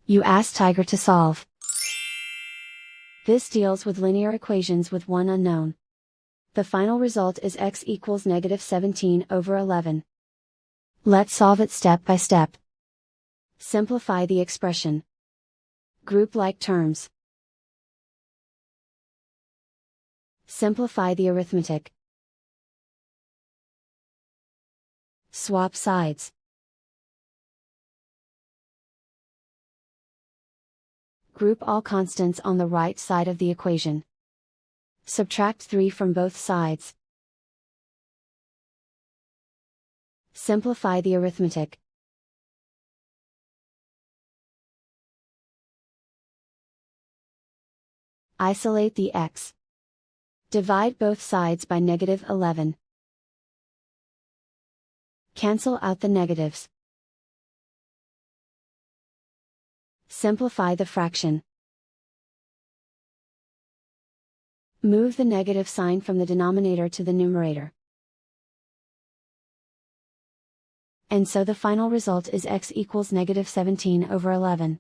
You ask Tiger to solve. This deals with linear equations with one unknown. The final result is x equals -17/11. Let's solve it step by step. Simplify the expression. Group like terms. Simplify the arithmetic. Swap sides. Group all constants on the right side of the equation. Subtract 3 from both sides. Simplify the arithmetic. Isolate the x. Divide both sides by -11. Cancel out the negatives. Simplify the fraction. Move the negative sign from the denominator to the numerator. And so the final result is x equals -17/11.